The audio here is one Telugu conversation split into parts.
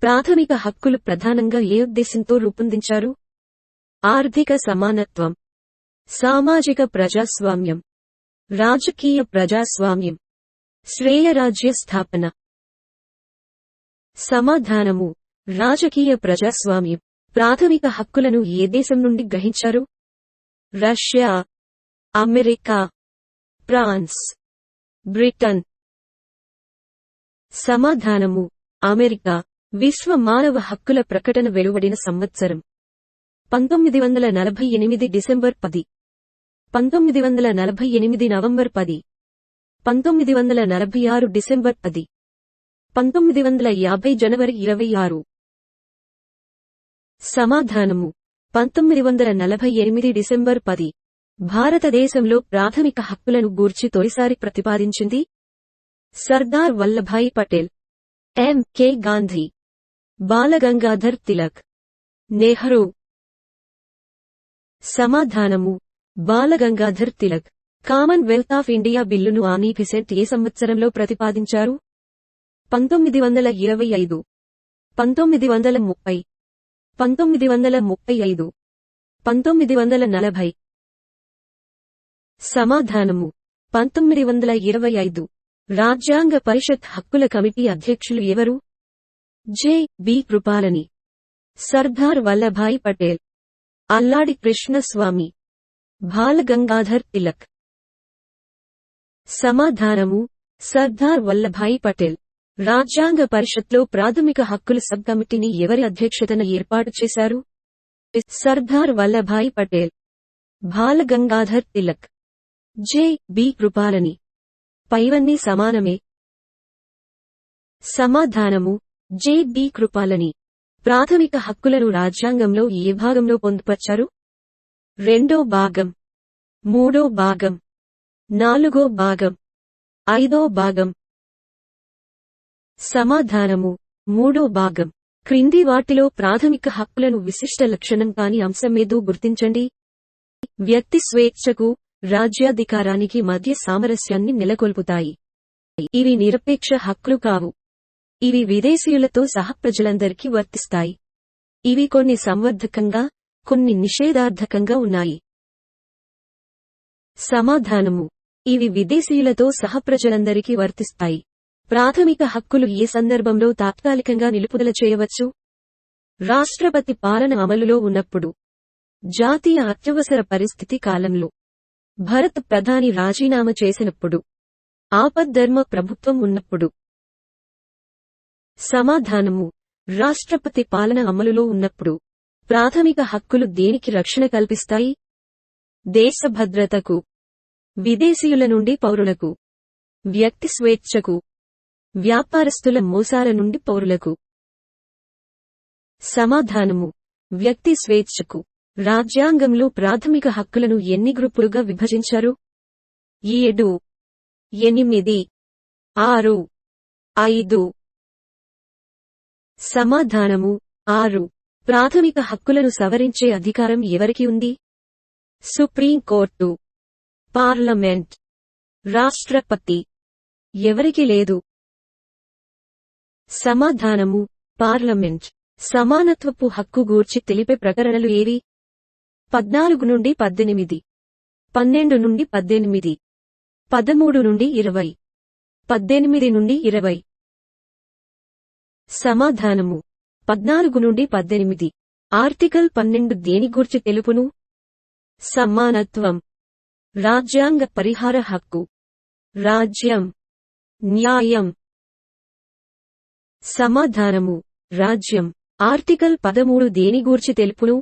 ప్రాథమిక హక్కులు ప్రధానంగా ఏ ఉద్దేశంతో రూపొందించారు? ఆర్థిక సమానత్వం, సామాజిక ప్రజాస్వామ్యం, రాజకీయ ప్రజాస్వామ్యం, శ్రేయరాజ్య స్థాపన. సమాధానము: రాజకీయ ప్రజాస్వామ్యం. ప్రాథమిక హక్కులను ఏ దేశం నుండి గ్రహించారు? Russia, America, France, Britain. సమాధానము: అమెరికా. విశ్వ మానవ హక్కుల ప్రకటన వెలువడిన సంవత్సరం 1948 డిసెంబర్ 10, 1948 నవంబర్ 10, 1946 డిసెంబర్ 10, 1950 జనవరి 26. సమాధానము: 1948 డిసెంబర్ 10. భారతదేశంలో ప్రాథమిక హక్కులను గూర్చి తొలిసారి ప్రతిపాదించింది సర్దార్ వల్లభాయ్ పటేల్, ఎం.కె. గాంధీ, బాలగంగాధర్ తిలక్, నెహ్రూ. సమాధానము: Balgangadhar Tilak. Commonwealth of India బిల్లును ఆనీ బెసెంట్ ఏ సంవత్సరంలో ప్రతిపాదించారు? 1925, 1930, 1935, 1940. సమాధానము: 1925. రాజ్యాంగ పరిషత్ హక్కుల కమిటీ అధ్యక్షులు ఎవరు? జె.బి. కృపాలని, సర్దార్ వల్లభాయ్ పటేల్, అల్లాడి కృష్ణస్వామి, బాలగంగాధర్ తిలక్. సమాధానము: సర్దార్ వల్లభాయ్ పటేల్. రాజ్యాంగ పరిషత్లో ప్రాథమిక హక్కుల సబ్ కమిటీని ఎవరి అధ్యక్షతన ఏర్పాటు చేశారు? సర్దార్ వల్లభాయ్ పటేల్, బాలగంగాధర్ తిలక్, జె.బి. కృపాలని. పైవన్నీ సమానమే. సమాధానము: జె.బి. కృపాలని. ప్రాథమిక హక్కులను రాజ్యాంగంలో ఏ భాగంలో పొందుపర్చారు? 2వ భాగం, 3వ భాగం, 4వ భాగం, 5వ భాగం. సమాధానము: 3వ భాగం. క్రింది వాటిలో ప్రాథమిక హక్కులను విశిష్ట లక్షణం కాని అంశమేదో గుర్తించండి. వ్యక్తి స్వేచ్ఛకు, రాజ్యాధికారానికి మధ్య సామరస్యాన్ని నెలకొల్పుతాయి. ఇవి నిరపేక్ష హక్కులు కావు. ఇవి విదేశీయులతో సహా ప్రజలందరికీ వర్తిస్తాయి. ఇవి కొన్ని సంవర్ధకంగా, కొన్ని నిషేధార్థకంగా ఉన్నాయి. సమాధానము: ఇవి విదేశీయులతో సహా ప్రజలందరికీ వర్తిస్తాయి. ప్రాథమిక హక్కులు ఏ సందర్భంలో తాత్కాలికంగా నిలుపుదల చేయవచ్చు? రాష్ట్రపతి పాలన అమలులో ఉన్నప్పుడు, జాతీయ అత్యవసర పరిస్థితి కాలంలో, భారత ప్రధాని రాజీనామా చేసినప్పుడు, ఆపద్ధర్మ ప్రభుత్వం ఉన్నప్పుడు. సమాధానము: రాష్ట్రపతి పాలన అమలులో ఉన్నప్పుడు. ప్రాథమిక హక్కులు దేనికి రక్షణ కల్పిస్తాయి? దేశ భద్రతకు, విదేశీయుల నుండి పౌరులకు, వ్యక్తి స్వేచ్ఛకు, వ్యాపారస్తుల మోసాల నుండి పౌరులకు. సమాధానము: వ్యక్తి స్వేచ్ఛకు. రాజ్యాంగంలో ప్రాథమిక హక్కులను ఎన్ని గ్రూపులుగా విభజించారు? 7, 8, 6, 5. సమాధానము: 6. ప్రాథమిక హక్కులను సవరించే అధికారం ఎవరికి ఉంది? సుప్రీంకోర్టు, పార్లమెంట్, రాష్ట్రపతి. ఎవరికి లేదు? సమాధానము: పార్లమెంట్. సమానత్వపు హక్కు గూర్చి తెలిపే ప్రకరణలు ఏవి? 14 నుండి 18, 12 నుండి 18, 13 నుండి 20, 18 నుండి 20. సమాధానము: 14 నుండి 18. ఆర్టికల్ 12 దేని గూర్చి తెలుపును? సమానత్వం, రాజ్యాంగ పరిహార హక్కు, రాజ్యం, న్యాయం. సమాధానము: రాజ్యం. ఆర్టికల్ 13 దేని గూర్చి తెలుపును?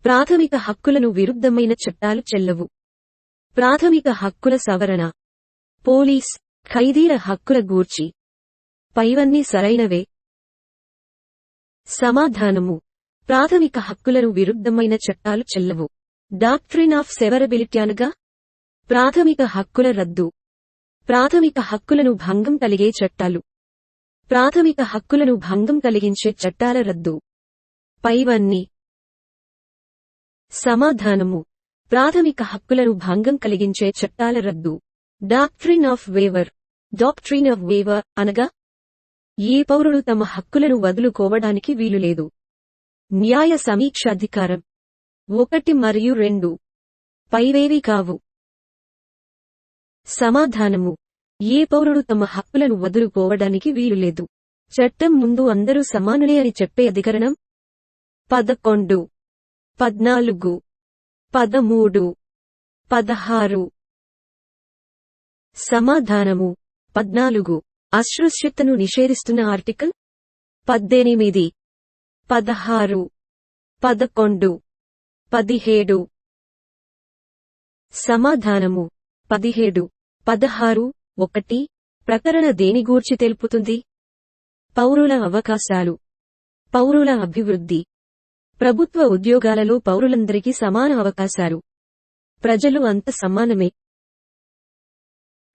ప్రాథమిక హక్కులను విరుద్ధమైన చట్టాలు చెల్లవు. ప్రాథమిక హక్కుల సవరణ, పోలీస్, ఖైదీల హక్కుల గూర్చి. పైవన్నీ సరైనవే. సమాధానము: ప్రాథమిక హక్కులను విరుద్ధమైన చట్టాలు చెల్లవు. డాక్ట్రిన్ ఆఫ్ సెవరబిలిటీ అనగా ప్రాథమిక హక్కుల రద్దు. ప్రాథమిక హక్కులను భంగం కలిగే చట్టాలు. ప్రాథమిక హక్కులను భంగం కలిగించే చట్టాల రద్దు. పైవన్నీ. సమాధానము: ప్రాథమిక హక్కులను భంగం కలిగించే చట్టాల రద్దు. Doctrine of waiver. Doctrine of waiver అనగా ఏ పౌరుడు తమ హక్కులను వదులుకోవడానికి వీలులేదు. న్యాయ సమీక్ష అధికారం 1 మరియు 2 పైవేవీ కావు. సమాధానము: ఏ పౌరుడు తమ హక్కులను వదులుకోవడానికి వీలులేదు. చట్టం ముందు అందరూ సమానులే అని చెప్పే అధికరణం 11, 14, 13, 16. సమాధానము: 14. అస్పృశ్యతను నిషేధిస్తున్న ఆర్టికల్ 18, 16, 11, 17. సమాధానము: 17, 16, 1. ప్రకరణ దేని గూర్చి తెలుపుతుంది? పౌరుల అవకాశాలు, పౌరుల అభివృద్ధి. ప్రభుత్వ ఉద్యోగాలలో పౌరులందరికీ సమాన అవకాశాలు. ప్రజలు అంత సమానమే.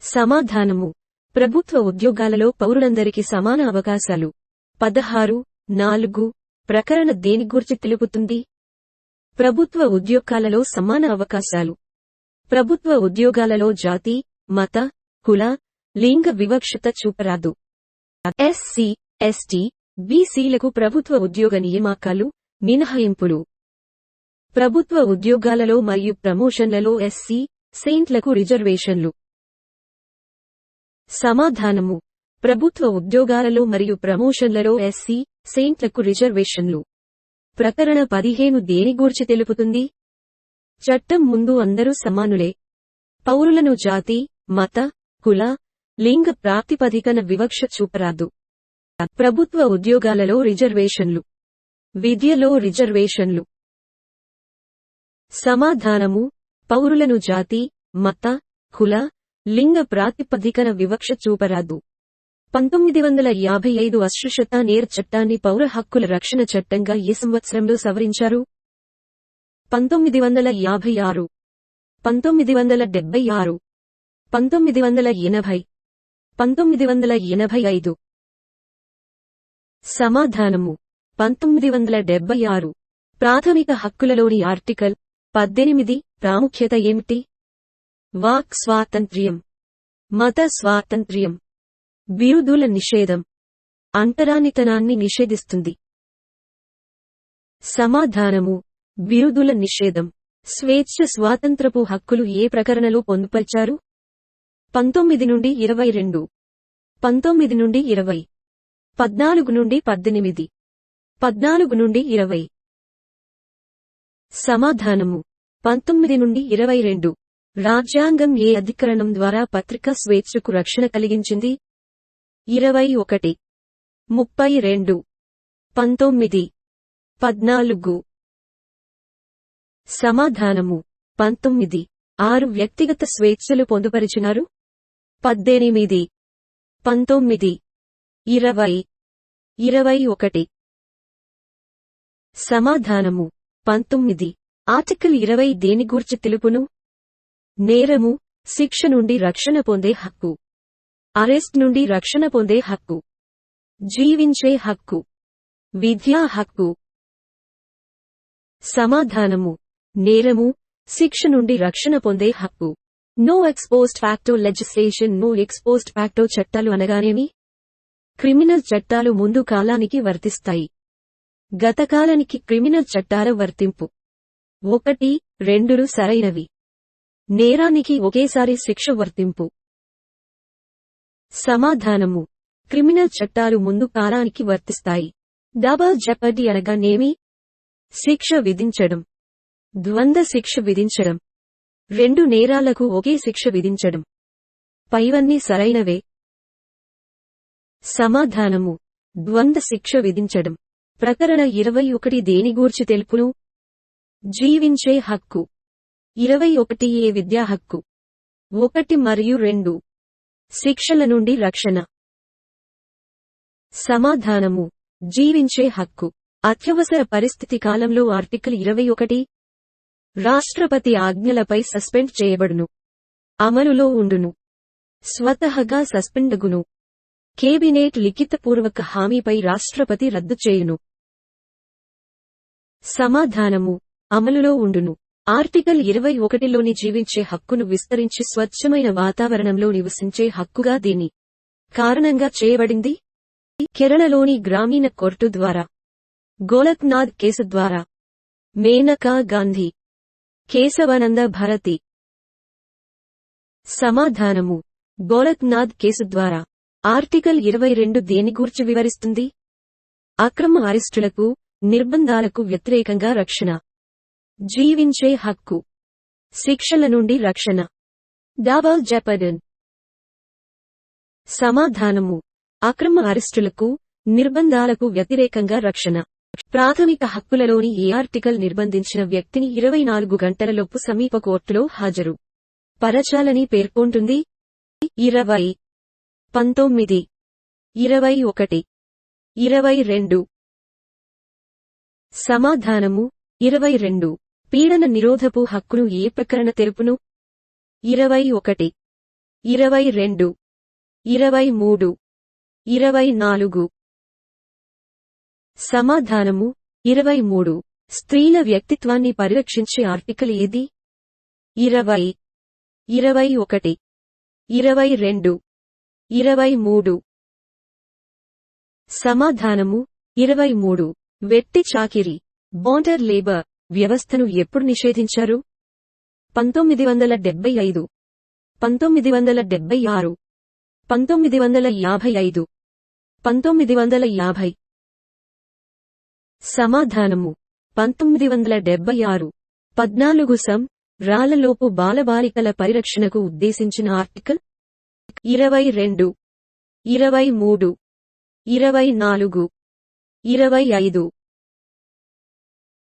సమాధానము: ప్రభుత్వ ఉద్యోగాలలో పౌరులందరికీ సమాన అవకాశాలు. 16, 4. ప్రకరణ దేని గూర్చి తెలుపుతుంది? ప్రభుత్వ ఉద్యోగాలలో సమాన అవకాశాలు. ప్రభుత్వ ఉద్యోగాలలో జాతి, మత, కుల, లింగ వివక్షత చూపరాదు. ఎస్సీ, ఎస్టీ, బీసీలకు ప్రభుత్వ ఉద్యోగ నియామకాలు, మినహాయింపులు. ప్రభుత్వ ఉద్యోగాలలో మరియు ప్రమోషన్లలో ఎస్సీ, సెయింట్లకు రిజర్వేషన్లు. సమాధానము: ప్రభుత్వ ఉద్యోగాలలో మరియు ప్రమోషన్లలో ఎస్సీ, సెయింట్లకు రిజర్వేషన్లు. ప్రకరణ 15 దేని గూర్చి తెలుపుతుంది? చట్టం ముందు అందరూ సమానులే. పౌరులను జాతి, మత, కుల, లింగ ప్రాతిపదికన వివక్ష చూపరాదు. ప్రభుత్వ ఉద్యోగాలలో రిజర్వేషన్లు. విద్యలో రిజర్వేషన్లు. సమాధానము: పౌరులను జాతి, మత, కుల, లింగ ప్రాతిపదికన వివక్ష చూపరాదు. 1955 అస్పృశ్యత నేర చట్టాన్ని పౌర హక్కుల రక్షణ చట్టంగా ఏ సంవత్సరంలో సవరించారు? 1956, 1976, 1980, 1985. సమాధానము: 1976. ప్రాథమిక హక్కులలోని ఆర్టికల్ 18 ప్రాముఖ్యత ఏమిటి? వాక్ స్వాతంత్ర్యం, మత స్వాతంత్ర్యం, బిరుదుల నిషేధం, అంటరానితనాన్ని నిషేధిస్తుంది. సమాధానము: బిరుదుల నిషేధం. స్వేచ్ఛ స్వాతంత్రపు హక్కులు ఏ ప్రకరణలో పొందుపర్చారు? 19 నుండి 22, 19 నుండి 20, 14 నుండి 18, 14 నుండి 20. సమాధానము: 19 నుండి 22. రాజ్యాంగం ఏ అధికరణం ద్వారా పత్రికా స్వేచ్ఛకు రక్షణ కలిగించింది? 21, 32, 19, 14. సమాధానము: 19. 6 వ్యక్తిగత స్వేచ్ఛలు పొందుపరిచినారు. 18, 19, 20, 21. సమాధానము: 19. ఆర్టికల్ 20 దేని గూర్చి తెలుపును? నేరము, శిక్ష నుండి రక్షణ పొందే హక్కు, అరెస్ట్ నుండి రక్షణ పొందే హక్కు, జీవించే హక్కు, విద్యా హక్కు. సమాధానము: నేరము, శిక్ష నుండి రక్షణ పొందే హక్కు. No ex post facto legislation. No ex post facto చట్టాలు అనగానేమి? క్రిమినల్ చట్టాలు ముందు కాలానికి వర్తిస్తాయి. గతకాలానికి క్రిమినల్ చట్టాల వర్తింపు 1, 2 సరైనవి. నేరానికి ఒకేసారి శిక్ష వర్తింపు. సమాధానము: క్రిమినల్ చట్టాలు ముందు కాలానికి వర్తిస్తాయి. డబుల్ జెపర్డీ అనగానేమి? శిక్ష విధించడం, ద్వంద్వ శిక్ష విధించడం, 2 నేరాలకు ఒకే శిక్ష విధించడం. పైవన్నీ సరైనవే. సమాధానము: ద్వంద్వ శిక్ష విధించడం. ప్రకరణ 21 దేని గూర్చి తెలుపును? జీవించే హక్కు. 21A విద్యా హక్కు. 1 మరియు 2 శిక్షల నుండి రక్షణ. సమాధానము: జీవించే హక్కు. అత్యవసర పరిస్థితి కాలంలో ఆర్టికల్ 21 రాష్ట్రపతి ఆజ్ఞలపై సస్పెండ్ చేయబడును, అమలులో ఉండును, స్వతహగా సస్పెండగును. కేబినెట్ లిఖితపూర్వక హామీపై రాష్ట్రపతి రద్దు చేయును. సమాధానము: అమలులో ఉండును. ఆర్టికల్ 21లోని జీవించే హక్కును విస్తరించి స్వచ్ఛమైన వాతావరణంలో నివసించే హక్కుగా దీని కారణంగా చేయబడింది. కేరళలోని గ్రామీణ కోర్టు ద్వారా. గోలక్నాథ్ కేసు ద్వారా. మేనకా గాంధీ. కేశవానంద భారతి. సమాధానము గోలక్నాథ్ కేసు ద్వారా. ఆర్టికల్ 22 దేని గూర్చి వివరిస్తుంది? అక్రమ అరెస్టులకు, నిర్బంధాలకు వ్యతిరేకంగా రక్షణ. జీవించే హక్కు. శిక్షల నుండి రక్షణ. డబుల్ జెపర్డన్. సమాధానము అక్రమ అరెస్టులకు, నిర్బంధాలకు వ్యతిరేకంగా రక్షణ. ప్రాథమిక హక్కులలోని ఏ ఆర్టికల్ నిర్బంధించిన వ్యక్తిని 24 గంటలలోపు సమీప కోర్టులో హాజరు పరచాలని పేర్కొంటుంది? 20, 19, 21, 22. సమాధానము 22. పీడన నిరోధపు హక్కును ఏ ప్రకరణ తెలుపును? 21, 22, 23, 24. సమాధానము 23. స్త్రీల వ్యక్తిత్వాన్ని పరిరక్షించే ఆర్టికల్ ఏది? 20, 21, 22, 23. సమాధానము 23. వెట్టి చాకిరీ, బాండర్ లేబర్ వ్యవస్థను ఎప్పుడు నిషేధించారు? 1975, 1976, 1955, 1950. సమాధానము 1976. 14 సం.రాళ్లలోపు బాలబాలికల పరిరక్షణకు ఉద్దేశించిన ఆర్టికల్. 22, 23, 24, 25.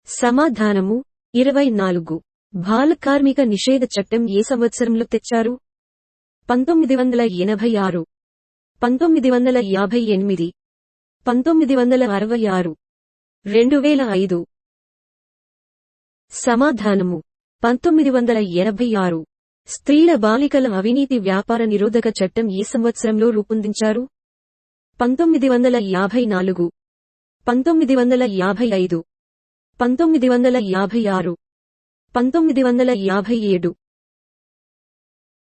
సమాధానము 24. బాలకార్మిక నిషేధ చట్టం ఏ సంవత్సరంలో తెచ్చారు? 1986, 1958, 1966, 2005. సమాధానము 1986. స్త్రీల బాలికల అవినీతి వ్యాపార నిరోధక చట్టం ఏ సంవత్సరంలో రూపొందించారు? 1954, 1955, 1956, 1957.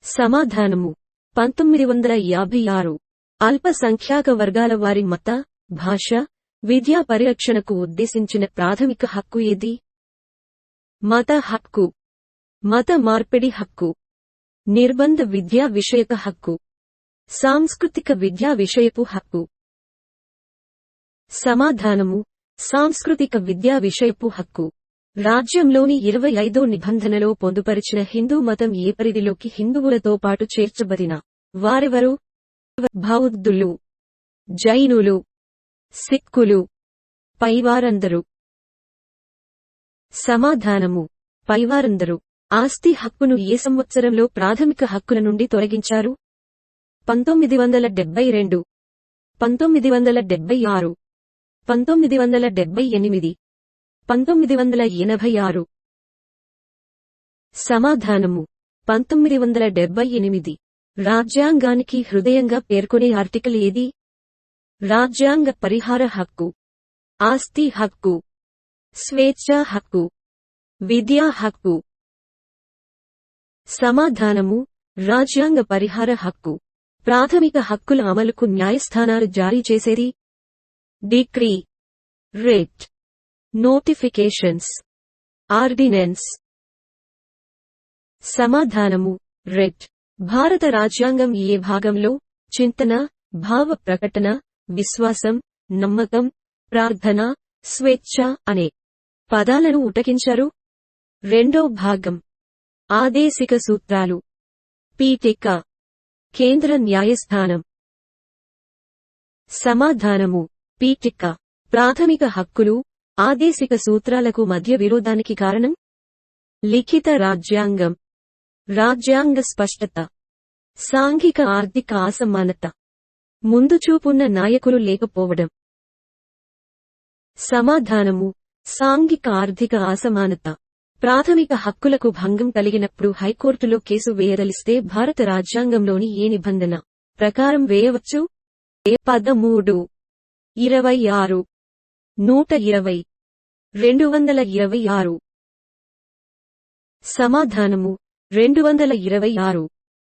సమాధానము 1956. అల్పసంఖ్యాక వర్గాల వారి మత, భాష, విద్యా పరిరక్షణకు ఉద్దేశించిన ప్రాథమిక హక్కు ఏది? మత హక్కు. మత మార్పిడి హక్కు. నిర్బంధ విద్యా విషయక హక్కు. సాంస్కృతిక విద్యా విషయపు హక్కు. సమాధానము సాంస్కృతిక విద్యా విషయపు హక్కు. రాజ్యంలోని 25వ నిబంధనలో పొందుపరిచిన హిందూ మతం ఏ పరిధిలోకి హిందువులతో పాటు చేర్చబడిన వారెవరు? బౌద్ధులు, జైనులు, సిక్కులు, పైవారందరూ. సమాధానము పైవారందరూ. ఆస్తి హక్కును ఏ సంవత్సరంలో ప్రాథమిక హక్కుల నుండి తొలగించారు? 1972, 1976, 1978, 1986. సమాధానము 1978. రాజ్యాంగానికి హృదయంగా పేర్కొనే ఆర్టికల్ ఏది? రాజ్యాంగ పరిహార హక్కు, ఆస్తి హక్కు, స్వేచ్ఛా హక్కు, విద్యా హక్కు. సమాధానము రాజ్యాంగ పరిహార హక్కు. ప్రాథమిక హక్కుల అమలుకు న్యాయస్థానాలు జారీ చేసేది? Decree, writ, notifications, ordinance. సమాధానము రిట్. భారత రాజ్యాంగం ఏ భాగంలో చింతన, భావ ప్రకటన, విశ్వాసం, నమ్మకం, ప్రార్థన, స్వేచ్ఛ అనే పదాలను ఉటకించారు? రెండో భాగం. ఆదేశిక సూత్రాలు. పీఠిక. కేంద్ర న్యాయస్థానం. సమాధానము పీఠిక. ప్రాథమిక హక్కులు, ఆదేశిక సూత్రాలకు మధ్య విరోధానికి కారణం? లిఖిత రాజ్యాంగం, రాజ్యాంగ స్పష్టత, సాంఘిక ఆర్థిక అసమానత, ముందుచూపున్న నాయకులు లేకపోవడం. సమాధానము సాంఘిక ఆర్థిక అసమానత. ప్రాథమిక హక్కులకు భంగం కలిగినప్పుడు హైకోర్టులో కేసు వేయదలిస్తే భారత రాజ్యాంగంలోని ఏ నిబంధన ప్రకారం వేయవచ్చు? 13, 26, 120, 226. సమాధానము 226.